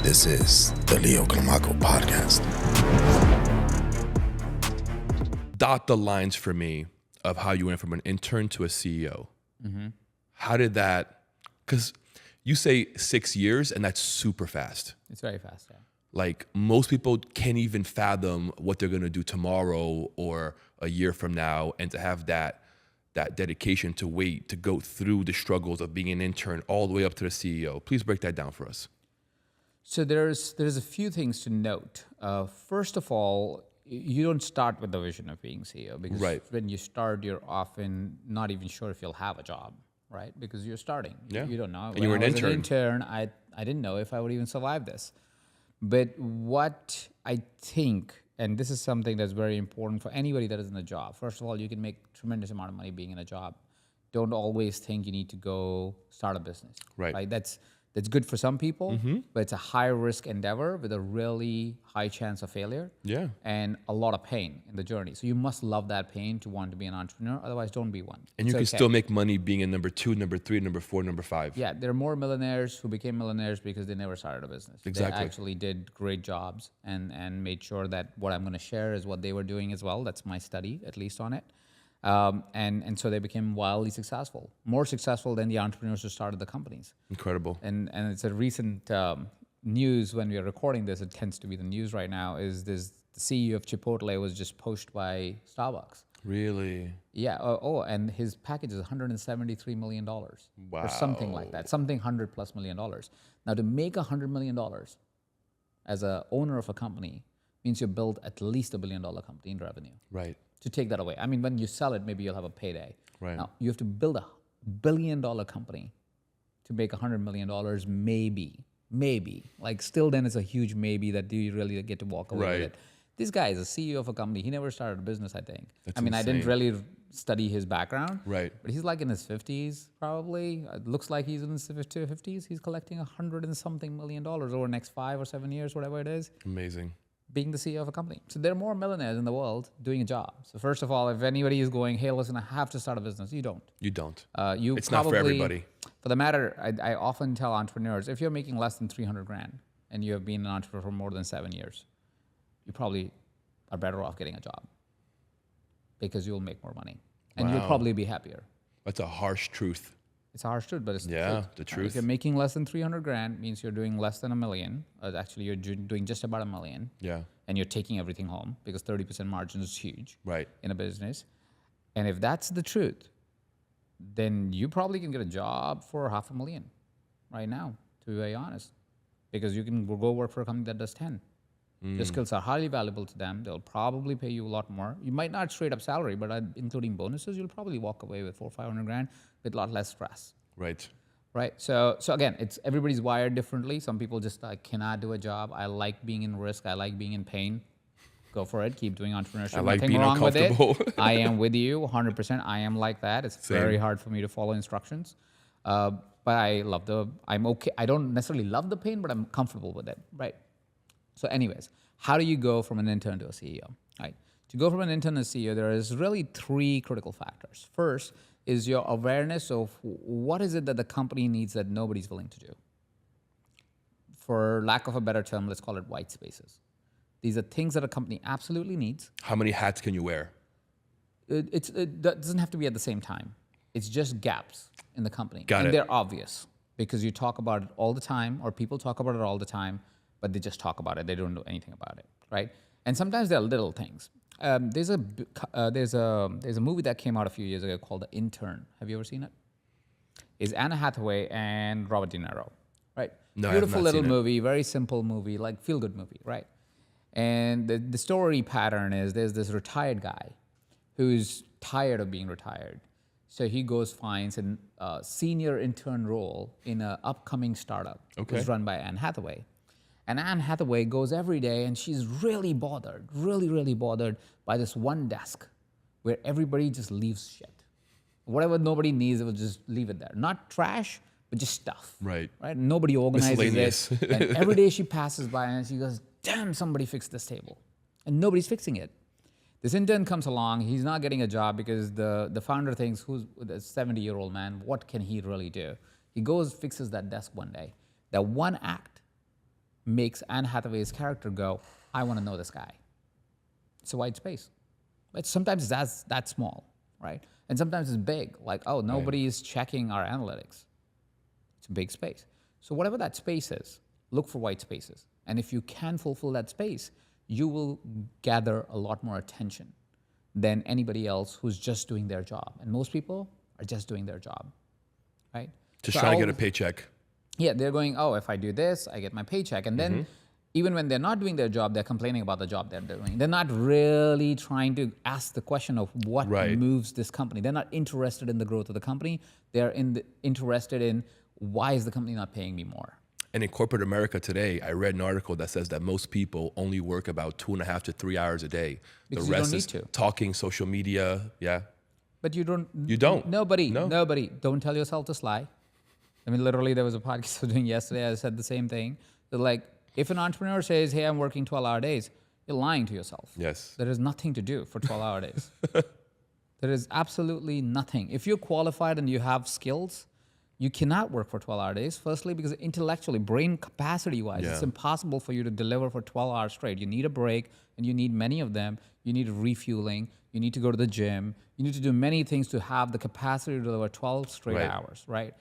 This is the Leo Climaco podcast. Dot the lines for me of how you went from an intern to a CEO. Mm-hmm. How did that, because you say 6 years and that's super fast. It's very fast, yeah. Like most people can't even fathom what they're gonna do tomorrow or a year from now, and to have that dedication to wait, to go through the struggles of being an intern all the way up to the CEO. Please break that down for us. So there's a few things to note. First of all, you don't start with the vision of being CEO because when you start, you're often not even sure if you'll have a job, right? Because you're starting. Yeah. You don't know. And you were an intern. An intern, I didn't know if I would even survive this. But what I think, and this is something that's very important for anybody that is in a job. First of all, you can make tremendous amount of money being in a job. Don't always think you need to go start a business. Right. That's good for some people, but it's a high risk endeavor with a really high chance of failure. Yeah. And a lot of pain in the journey. So you must love that pain to want to be an entrepreneur. Otherwise, don't be one. And you can still make money being a number 2, number 3, number 4, number 5. Yeah, there are more millionaires who became millionaires because they never started a business. Exactly. They actually did great jobs and made sure that what I'm going to share is what they were doing as well. That's my study, at least on it. And so they became wildly successful, more successful than the entrepreneurs who started the companies. Incredible. And it's a recent news when we are recording this. It tends to be the news right now. Is this the CEO of Chipotle was just poached by Starbucks? Really? Yeah. And his package is $173 million. Wow. Or something like that. Something $100+ million. Now, to make $100 million as a owner of a company means you build at least $1 billion company in revenue. Right. To take that away. I mean, when you sell it, maybe you'll have a payday. Right. Now, you have to build $1 billion company to make $100 million, maybe. Like, still then it's a huge maybe that do you really get to walk away with it. This guy is a CEO of a company. He never started a business, I think. That's insane. I didn't really study his background. Right. But he's like in his 50s, probably. It looks like he's in his 50s. He's collecting $100 and something million over the next 5 or 7 years, whatever it is. Amazing. Being the CEO of a company. So there are more millionaires in the world doing a job. So first of all, if anybody is going, hey, listen, I have to start a business, you don't. You don't. It's not for everybody. For the matter, I often tell entrepreneurs, if you're making less than 300 grand and you have been an entrepreneur for more than 7 years, you probably are better off getting a job because you'll make more money and you'll probably be happier. That's a harsh truth. It's a harsh truth, but it's the truth. If you're making less than 300 grand, means you're doing less than $1 million. Actually, you're doing just about $1 million. Yeah. And you're taking everything home because 30% margin is huge. Right. In a business. And if that's the truth, then you probably can get a job for $500,000 right now, to be very honest, because you can go work for a company that does 10. Your skills are highly valuable to them. They'll probably pay you a lot more. You might not straight up salary, but including bonuses, you'll probably walk away with 400 or 500 grand with a lot less stress. Right. Right. So again, it's everybody's wired differently. Some people just cannot do a job. I like being in risk. I like being in pain. Go for it. Keep doing entrepreneurship. I like Nothing being wrong with it. uncomfortable. I am with you 100%. I am like that. It's very hard for me to follow instructions. But I'm okay. I don't necessarily love the pain, but I'm comfortable with it. Right. So anyways, how do you go from an intern to a CEO? Right. To go from an intern to a CEO, there is really 3 critical factors. First is your awareness of what is it that the company needs that nobody's willing to do. For lack of a better term, let's call it white spaces. These are things that a company absolutely needs. How many hats can you wear? It doesn't have to be at the same time. It's just gaps in the company. Got it. And they're obvious because you talk about it all the time, or people talk about it all the time, but they just talk about it. They don't do anything about it, right? And sometimes they're little things. There's a movie that came out a few years ago called The Intern. Have you ever seen it? It's Anna Hathaway and Robert De Niro, right? No, Beautiful I have not little seen movie, very simple movie, like feel-good movie, right? And the story pattern is there's this retired guy who's tired of being retired. So he finds a senior intern role in an upcoming startup. Okay. It's run by Anne Hathaway. And Anne Hathaway goes every day and she's really bothered, really bothered by this one desk where everybody just leaves shit. Whatever nobody needs, they will just leave it there. Not trash, but just stuff. Right. Nobody organizes Miscellaneous. it. And every day she passes by and she goes, damn, somebody fixed this table. And nobody's fixing it. This intern comes along, he's not getting a job because the founder thinks, who's a 70-year-old man, what can he really do? He goes, fixes that desk one day. That one act makes Anne Hathaway's character go, I want to know this guy. It's a white space. But sometimes that's that small, right? And sometimes it's big, like, oh, nobody is checking our analytics. It's a big space. So whatever that space is, look for white spaces. And if you can fulfill that space, you will gather a lot more attention than anybody else who's just doing their job. And most people are just doing their job, right? Just trying to get a paycheck. Yeah, they're going, oh, if I do this, I get my paycheck. And then even when they're not doing their job, they're complaining about the job they're doing. They're not really trying to ask the question of what moves this company. They're not interested in the growth of the company. They're interested in why is the company not paying me more? And in corporate America today, I read an article that says that most people only work about 2.5 to 3 hours a day. Because the rest you is don't need to. talking, social media, But you don't. You don't. Nobody. Don't tell yourself this lie. I mean, literally, there was a podcast I was doing yesterday. I said the same thing. That like, if an entrepreneur says, hey, I'm working 12-hour days, you're lying to yourself. Yes. There is nothing to do for 12-hour days. There is absolutely nothing. If you're qualified and you have skills, you cannot work for 12-hour days. Firstly, because intellectually, brain capacity-wise, it's impossible for you to deliver for 12 hours straight. You need a break, and you need many of them. You need refueling. You need to go to the gym. You need to do many things to have the capacity to deliver 12 straight hours, right?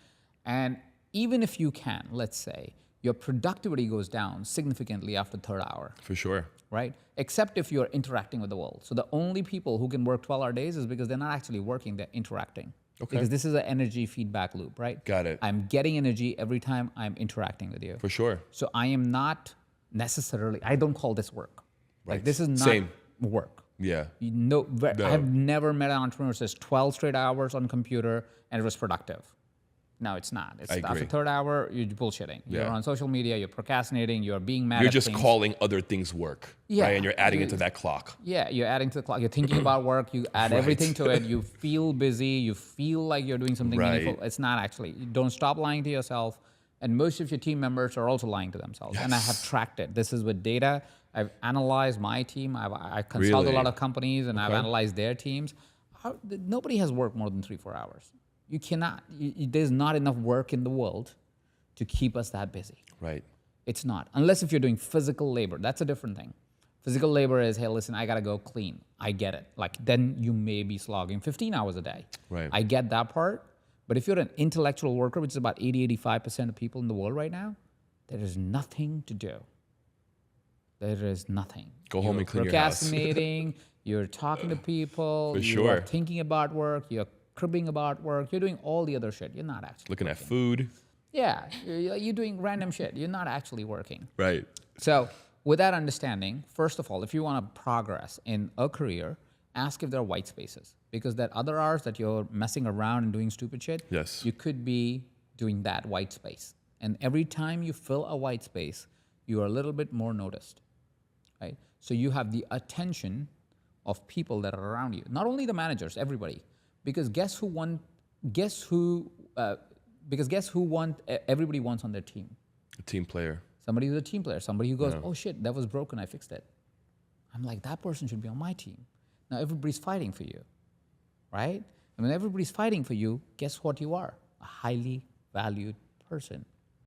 And even if you can, let's say, your productivity goes down significantly after third hour. For sure. Right? Except if you're interacting with the world. So the only people who can work 12-hour days is because they're not actually working, they're interacting. Okay. Because this is an energy feedback loop, right? Got it. I'm getting energy every time I'm interacting with you. For sure. So I am not necessarily, I don't call this work. Right. Like this is not work. Yeah. You know, I have never met an entrepreneur who says 12 straight hours on computer and it was productive. No, it's not. It's after third hour, you're bullshitting. You're on social media, you're procrastinating, you're being mad You're at just things. calling other things work, right? And you're adding it to that clock. Yeah, you're adding to the clock. You're thinking about work. You add everything to it. You feel busy. You feel like you're doing something meaningful. It's not actually. You don't stop lying to yourself. And most of your team members are also lying to themselves. And I have tracked it. This is with data. I've analyzed my team. I consult a lot of companies, and I've analyzed their teams. Nobody has worked more than 3-4 hours. You cannot. There's not enough work in the world to keep us that busy. Right. It's not. Unless if you're doing physical labor. That's a different thing. Physical labor is, hey, listen, I got to go clean. I get it. Like, then you may be slogging 15 hours a day. Right. I get that part. But if you're an intellectual worker, which is about 80-85% of people in the world right now, there is nothing to do. There is nothing. Go home and clean your house. Procrastinating. You're talking to people. You're thinking about work. You're cribbing about work. You're doing all the other shit. You're not actually looking working. at food. Yeah, you're doing random shit. You're not actually working. Right. So with that understanding, first of all, if you want to progress in a career, ask if there are white spaces. Because that other hours that you're messing around and doing stupid shit, you could be doing that white space. And every time you fill a white space, you are a little bit more noticed, right? So you have the attention of people that are around you. Not only the managers, everybody. Because guess who everybody wants on their team? A team player. Somebody who's a team player. Somebody who goes, oh shit, that was broken, I fixed it. I'm like, that person should be on my team. Now everybody's fighting for you, right? And when everybody's fighting for you, guess what you are? A highly valued person.